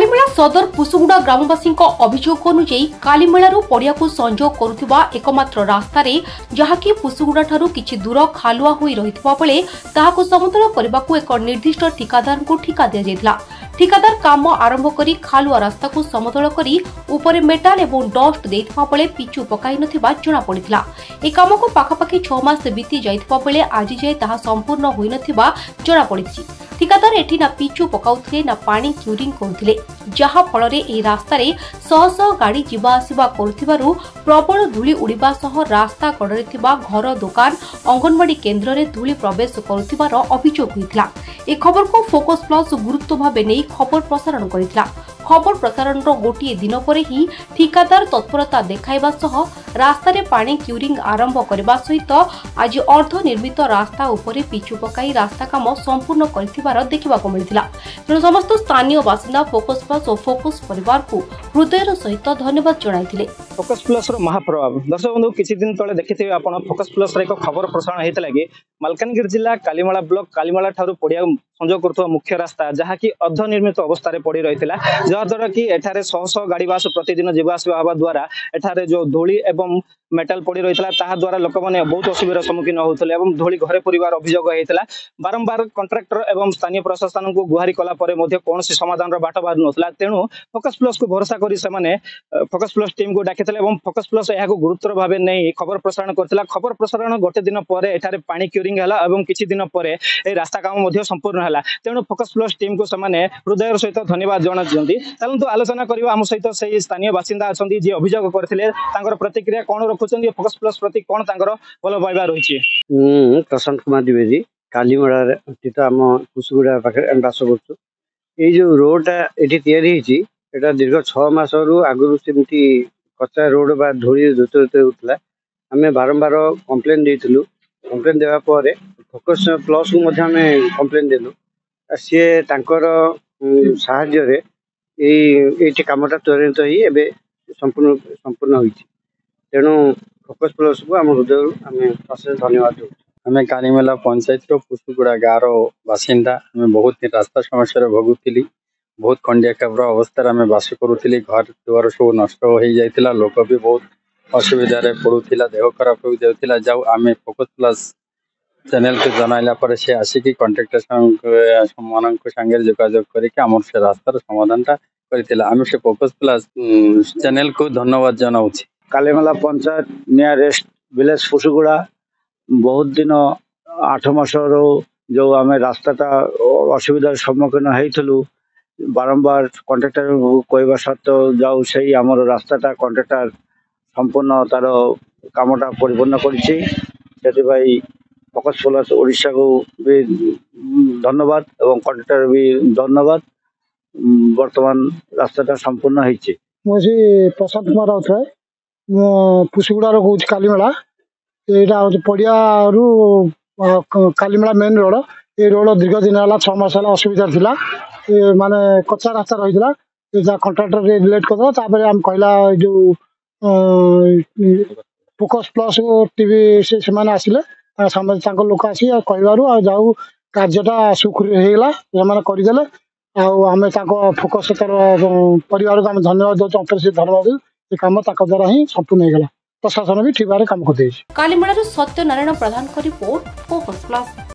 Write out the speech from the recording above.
कालीमेला सदर पुसुगुड़ा ग्रामवासी अभियोग अनुଯାयୀ कालीमेलारू पड़ियाकू संजोग करुथिबा एकमात्र रास्ता रे जहाँकि पुसुगुड़ा ठारू किछि दूर खालुआ होई रहितबा बेले ताहाकू समतल करबाकू एक निर्दिष्ट ठिकादार को ठिका दिया जायतिला। ठिकादार काम आरंभ करी खालुआ रास्ता को समतल करी ऊपर मेटाल एवं डस्ट देइथिबा बेले पिचु पकाई नथिबा जणा पड़िथिला। ए काम को पाखापाखि 6 मास बीती जाइथिबा बेले आज जाय ताहा संपूर्ण होई नथिबा जणा पड़िछि। ठिकादार एठी ना पिचु पकाउथिले ना पानी क्यूरिंग करुथिले, जहा फल रे ए रास्ता रे शह शह गाड़ी जीवा आसिबा करुथिबारु प्रबल धूली उड़िबा सह रास्ता कड़रे थिबा घर दुकान अंगनवाड़ी केन्द्र रे धूली प्रवेश करुथिबार अभियोग होइतिला। ए खबर को फोकस प्लस गुरुत्व भाबे नै खबर प्रसारण करितला। खबर प्रसारण गोटे दिन पर ही ठिकादार तत्परता देखाइबा सह रास्ता रे पानी क्यूरिंग आरंभ करबा सहित आज अर्ध निर्मित रास्ता उपरे पिचु पकाई रास्ता काम संपूर्ण करथिबार देखिबा को मिलिथिला। तेणु समस्त स्थानीय बासिंदा फोकस प्लस और फोकस परिवार को हृदयर सहित धन्यवाद जणाइथिले। फोकस प्लस रो महाप्रभाव दर्शक बंधु किछि दिन तळे देखिथिबे आपण फोकस प्लस रे एक खबर प्रसारण हेतला कि मालकानगिरी जिला कालीमेला ब्लॉक कालीमेला ठारू पड़िया संजोग करथुवा मुख्य रास्ता जहा कि अर्ध निर्मित अवस्था रे पड़ी रहितला, जहाद्वारा कि एठारे शह शह गाड़ी बास प्रतिदिन जीवा आसवा हवा द्वारा एठारे जो धूली एवं मेटाल पड़ी रहितला ताहा द्वारा लोक माने बहुत असुविधार सम्मुखीन होउथले एवं धूली घरे परिवार अभियोग हेतला। बारंबार कॉन्ट्रैक्टर एवं स्थानीय प्रशासन को गुहारी कला परे मध्ये कोनोसी समाधान रो बाट बार नथला। तेणु फोकस प्लस को भरोसा करी से माने फोकस प्लस टीम को डाकितले एवं फोकस प्लस एहा को गुरुत्व भाबे नै खबर प्रसारण करथिला। खबर प्रसारण गोटे दिन परे एठारे पानी क्यूरिंग हला एवं किछि दिन परे ए रास्ता काम मध्ये संपूर्ण हला। तेणु फोकस प्लस टीम को समाने हृदयर सहित धन्यवाद जणाउछन्ती। चलंतु आलोचना करिवा हम सहित सेही स्थानीय बासिंदा अछन्ती जे अभियोग करथिले तांकर प्रतिक्रिया कोन रखुछन्ती, फोकस प्लस प्रति कोन तांकर भलो पाइबा रहिछि। प्रशांत कुमार द्विवेदी कालीमेला स्थित आम पुसुगुड़ा पाखे बास करछु। ये जो रोड एठी तैयारी हिची एटा दीर्घ 6 मास रु आगु सेमती कच्चा रोड बा धूली जोते होतला। हमें बारंबार कंप्लेन देइथिलु। कंप्लेन देवा परे फोकस प्लस को मध्ये हमें कंप्लेन देलु। सी तांकर साहाय्य रे एठी कामटा त्वरित ही एबे संपूर्ण संपूर्ण होईची। तेणु फोकस प्लस को हम हृदय हमें अशेष धन्यवाद दउ। हमें कालीमेला पंचायत रो पुसुगुड़ा गाँव बासिंदा हमें बहुत रास्ता समस्या भोगुली। बहुत खंडिया खाबर अवस्था हमें बास करूली। घर द्वार सब नष्ट हो जाता, लोक भी बहुत असुविधा पड़ूला, देह खराब हो जाता। जाऊ आम फोकस प्लस चैनल को जनइला से आसिक कंट्राक्टर मान सागे जोगाजोग करम से रास्तार समाधान आम से फोकस प्लस चैनल को धन्यवाद जनाऊँ। कालीमेला पंचायत नियरेस्ट विलेज पुसुगुड़ा बहुत दिन 8 मास जो आम रास्ताटा असुविधार सम्मुखीन होइथिलु। बारंबार कंट्राक्टर कहवा सत्त्वे जाऊ से आमर रास्ताटा कंट्राक्टर संपूर्ण तार कामटा परिपूर्ण करिछि। सेतिबाई फोकस प्लस ओडिशा को भी धन्यवाद एवं कंट्राक्टर भी धन्यवाद। वर्तमान रास्ताटा संपूर्ण होइछि। मुझे प्रशांत कुमार राउत है पुसुगुड़ा रो कहूँ कालीमेला। एटा पड़िया रु कालीमेला मेन रोड। ये रोड दीर्घ दिन है 6 मास असुविधा थिला। माने कच्चा रास्ता रहितला। जा कंट्राक्टर रिलेट करला तापर हम कहला जो फोकस प्लस टीवी से माने आसिले समझ तांको लोक आसी कहबारु आ जाऊ कार्यटा सुखर हेला एमाने करिदेले। आमे तांको फोकस तर परिवार को हम धन्यवाद दउ। अंतरसे धन्यवाद। ये काम ताको द्वारा ही संपूर्ण हो गला। प्रशासन भी ठीक भाव काम कर। कालीमेला सत्यनारायण प्रधान को रिपोर्ट फोकस प्लस।